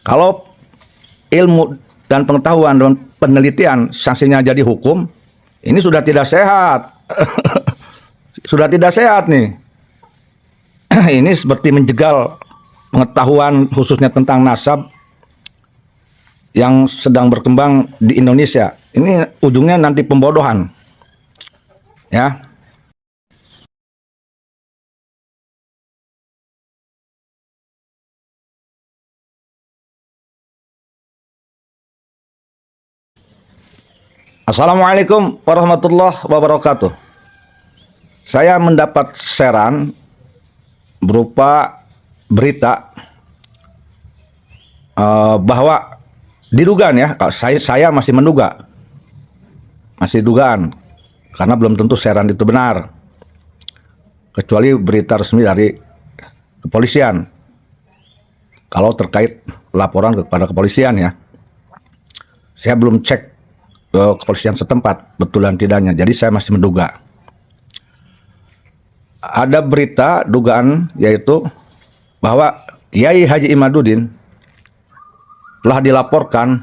Kalau ilmu dan pengetahuan dan penelitian sanksinya jadi hukum, ini sudah tidak sehat. Sudah tidak sehat nih. Ini seperti menjegal pengetahuan khususnya tentang nasab yang sedang berkembang di Indonesia. Ini ujungnya nanti pembodohan. Ya. Assalamualaikum warahmatullahi wabarakatuh. Saya mendapat sharean berupa berita bahwa diduga ya, saya masih menduga, masih dugaan, karena belum tentu sharean itu benar, kecuali berita resmi dari kepolisian. Kalau terkait laporan kepada kepolisian ya, saya belum cek ke kepolisian setempat betul dan tidaknya, jadi saya masih menduga. Ada berita dugaan yaitu bahwa Kiai Haji Imaduddin telah dilaporkan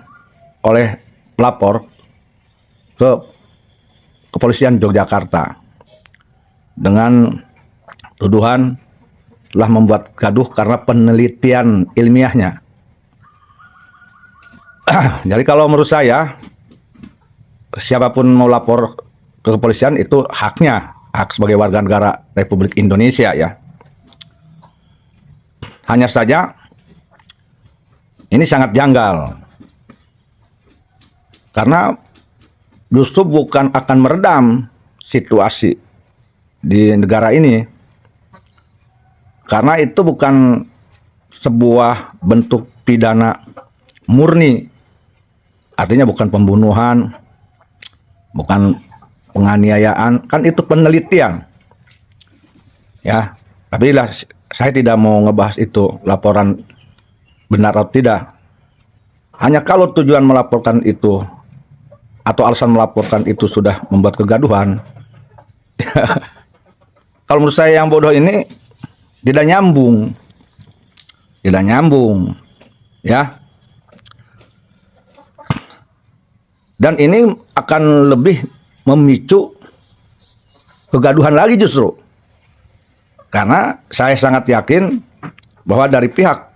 oleh pelapor ke kepolisian Yogyakarta dengan tuduhan telah membuat gaduh karena penelitian ilmiahnya. Jadi kalau menurut saya, siapapun mau lapor ke kepolisian itu haknya, hak sebagai warga negara Republik Indonesia ya. Hanya saja ini sangat janggal, karena justru bukan akan meredam situasi di negara ini, karena itu bukan sebuah bentuk pidana murni, artinya bukan pembunuhan, bukan penganiayaan, kan itu penelitian ya. Tapi lah, saya tidak mau ngebahas itu laporan benar atau tidak. Hanya kalau tujuan melaporkan itu atau alasan melaporkan itu sudah membuat kegaduhan, kalau menurut saya yang bodoh ini tidak nyambung ya. Dan ini akan lebih memicu kegaduhan lagi justru. Karena saya sangat yakin bahwa dari pihak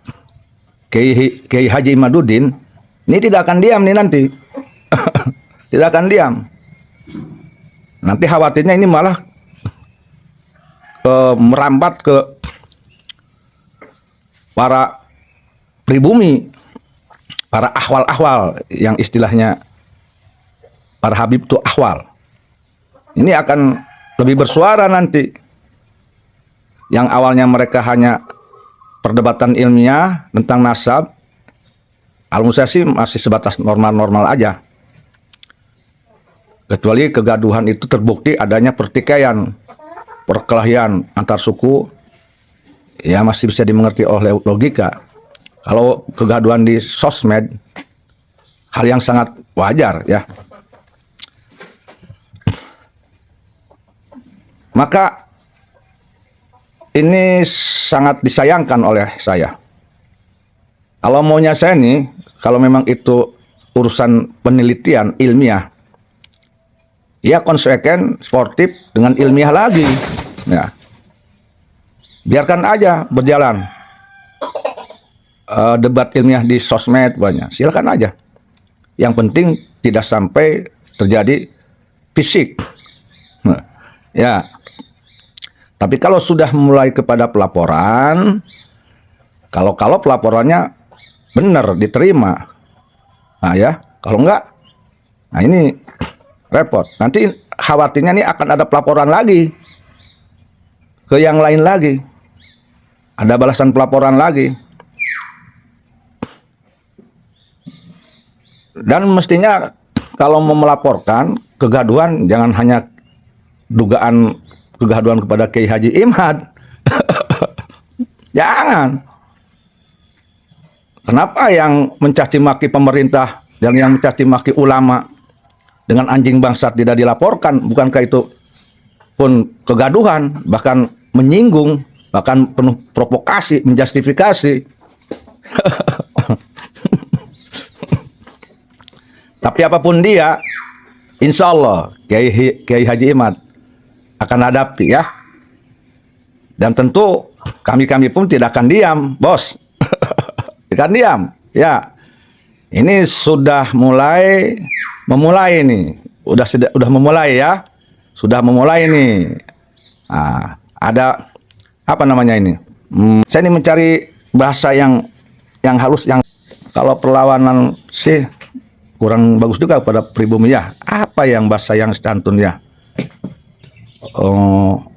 Kiai Haji Imaduddin ini tidak akan diam nih nanti. Tidak akan diam. Nanti khawatirnya ini malah merambat ke para pribumi, para ahwal-ahwal yang istilahnya para Habib itu ahwal. Ini akan lebih bersuara nanti. Yang awalnya mereka hanya perdebatan ilmiah tentang nasab, kalau saya sih masih sebatas normal-normal aja. Kecuali kegaduhan itu terbukti adanya pertikaian, perkelahian antar suku, ya masih bisa dimengerti oleh logika. Kalau kegaduhan di sosmed, hal yang sangat wajar ya. Maka ini sangat disayangkan oleh saya. Kalau maunya saya nih, kalau memang itu urusan penelitian ilmiah, ya konsekuen sportif dengan ilmiah lagi. Ya. Biarkan aja berjalan. Debat ilmiah di sosmed banyak, silakan aja. Yang penting tidak sampai terjadi fisik. Ya. Tapi kalau sudah mulai kepada pelaporan, kalau pelaporannya benar diterima, nah ya, kalau enggak, nah ini repot. Nanti khawatirnya nih akan ada pelaporan lagi ke yang lain lagi, ada balasan pelaporan lagi, dan mestinya kalau mau melaporkan kegaduhan jangan hanya dugaan kegaduhan kepada Kiai Haji Imad. Jangan. Kenapa yang mencaci maki pemerintah dan yang mencaci maki ulama dengan anjing bangsat tidak dilaporkan? Bukankah itu pun kegaduhan, bahkan menyinggung, bahkan penuh provokasi, menjustifikasi. Tapi apapun dia, insya Allah Kiai Haji Imad akan hadapi ya. Dan tentu kami pun tidak akan diam, bos. Tidak akan diam, ya. Ini sudah memulai nih, udah memulai ya, sudah memulai nih. Nah, ada apa namanya ini? Saya ini mencari bahasa yang halus, yang kalau perlawanan sih kurang bagus juga pada pribumi ya. Apa yang bahasa yang santun ya?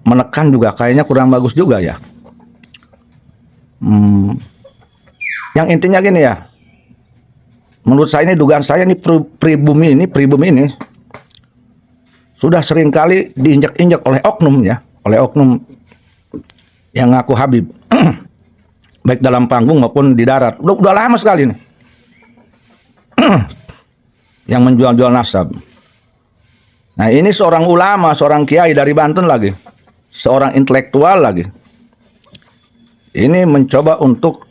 Menekan juga kayaknya kurang bagus juga ya. Yang intinya gini ya. Menurut saya ini, dugaan saya ini pribumi ini sudah seringkali diinjak-injak oleh oknum ya, oleh oknum yang ngaku Habib, baik dalam panggung maupun di darat. Udah lama sekali nih. Yang menjual-jual nasab. Nah, ini seorang ulama, seorang kiai dari Banten lagi, seorang intelektual lagi. Ini mencoba untuk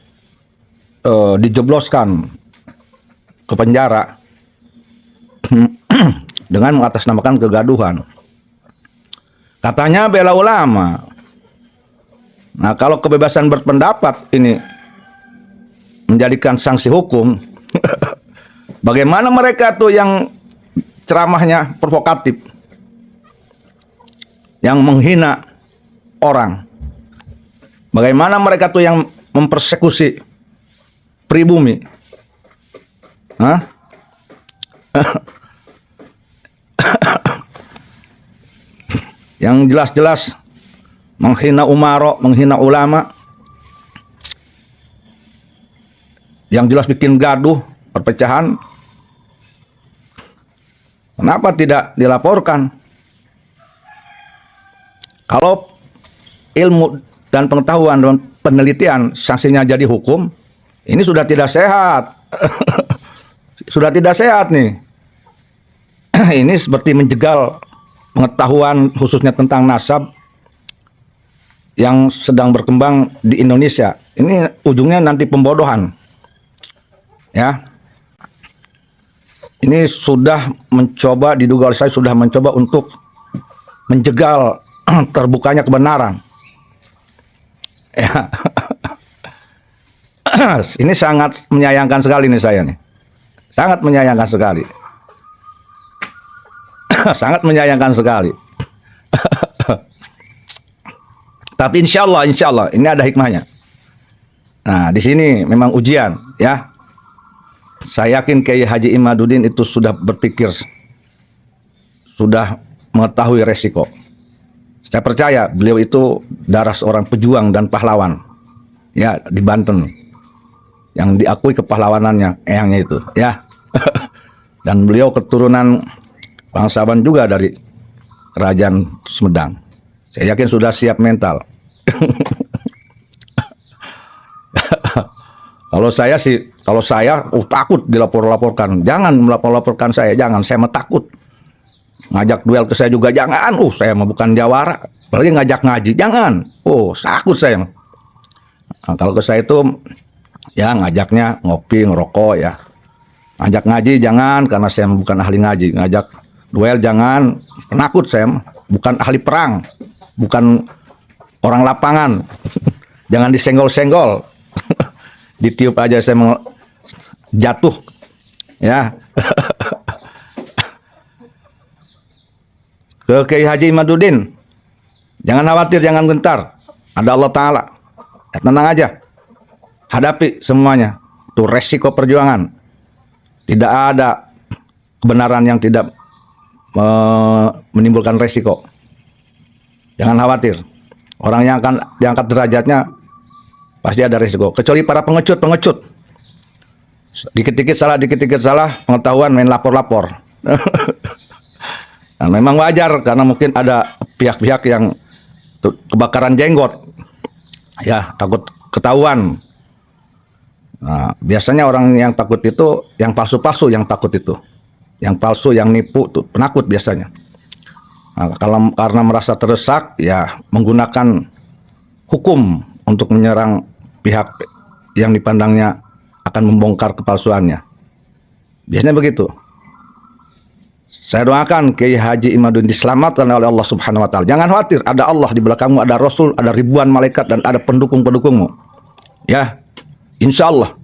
dijebloskan ke penjara dengan mengatasnamakan kegaduhan. Katanya bela ulama. Nah, kalau kebebasan berpendapat ini menjadikan sanksi hukum, bagaimana mereka tuh yang ceramahnya provokatif, yang menghina orang? Bagaimana mereka tuh yang mempersekusi pribumi? Hah? Yang jelas-jelas menghina umaro, menghina ulama, yang jelas bikin gaduh, perpecahan. Kenapa tidak dilaporkan? Kalau ilmu dan pengetahuan dan penelitian sanksinya jadi hukum, ini sudah tidak sehat. Sudah tidak sehat nih. Ini seperti menjegal pengetahuan khususnya tentang nasab yang sedang berkembang di Indonesia. Ini ujungnya nanti pembodohan. Ya. Ini sudah mencoba, diduga oleh saya sudah mencoba untuk menjegal terbukanya kebenaran. Ya. Ini sangat menyayangkan sekali nih saya nih. Sangat menyayangkan sekali. Sangat menyayangkan sekali. Tapi insya Allah ini ada hikmahnya. Nah, di sini memang ujian ya. Saya yakin Kiai Haji Imaduddin itu sudah berpikir, sudah mengetahui resiko. Saya percaya beliau itu darah seorang pejuang dan pahlawan ya di Banten, yang diakui kepahlawanannya, eyangnya itu ya. Dan beliau keturunan bangsawan juga dari Kerajaan Sumedang. Saya yakin sudah siap mental. Kalau saya takut dilapor-laporkan. Jangan melapor-laporkan saya, jangan. Saya mah takut. Ngajak duel ke saya juga jangan. Saya mah bukan jawara. Apalagi ngajak ngaji, jangan. Takut saya. Nah, kalau ke saya itu ya ngajaknya ngopi, ngerokok ya. Ngajak ngaji jangan, karena saya bukan ahli ngaji. Ngajak duel jangan, penakut saya, bukan ahli perang, bukan orang lapangan. Jangan disenggol-senggol. Ditiup aja saya mau jatuh. Ya. Ke Kiai Haji Imaduddin, jangan khawatir, jangan gentar. Ada Allah Ta'ala. Ya, tenang aja. Hadapi semuanya. Itu resiko perjuangan. Tidak ada kebenaran yang tidak menimbulkan resiko. Jangan khawatir. Orang yang akan diangkat derajatnya pasti ada resiko. Kecuali para pengecut. Dikit-dikit salah, pengetahuan main lapor-lapor. Nah, memang wajar karena mungkin ada pihak-pihak yang kebakaran jenggot. Ya, takut ketahuan. Nah, biasanya orang yang takut itu yang palsu-palsu, yang takut itu. Yang palsu, yang nipu tuh penakut biasanya. Nah, kalau karena merasa terdesak ya menggunakan hukum untuk menyerang pihak yang dipandangnya akan membongkar kepalsuannya. Biasanya begitu. Saya doakan Kiai Haji Imaduddin diselamatkan oleh Allah Subhanahu wa taala. Jangan khawatir, ada Allah di belakangmu, ada Rasul, ada ribuan malaikat dan ada pendukung-pendukungmu. Ya. Insya Allah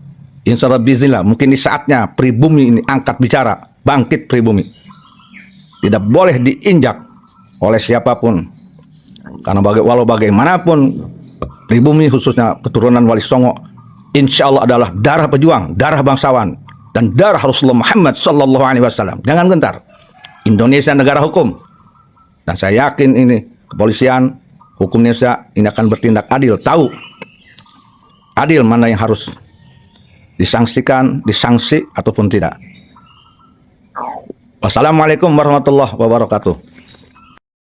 biiznillah, mungkin di saatnya pribumi ini angkat bicara, bangkit pribumi. Tidak boleh diinjak oleh siapapun. Karena walau bagaimanapun pribumi khususnya keturunan Wali Songo insya Allah adalah darah pejuang, darah bangsawan, dan darah Rasulullah Muhammad sallallahu alaihi wasallam. Jangan gentar. Indonesia negara hukum. Dan saya yakin ini kepolisian, hukum Indonesia ini akan bertindak adil, tahu adil mana yang harus disanksi ataupun tidak. Wassalamualaikum warahmatullahi wabarakatuh.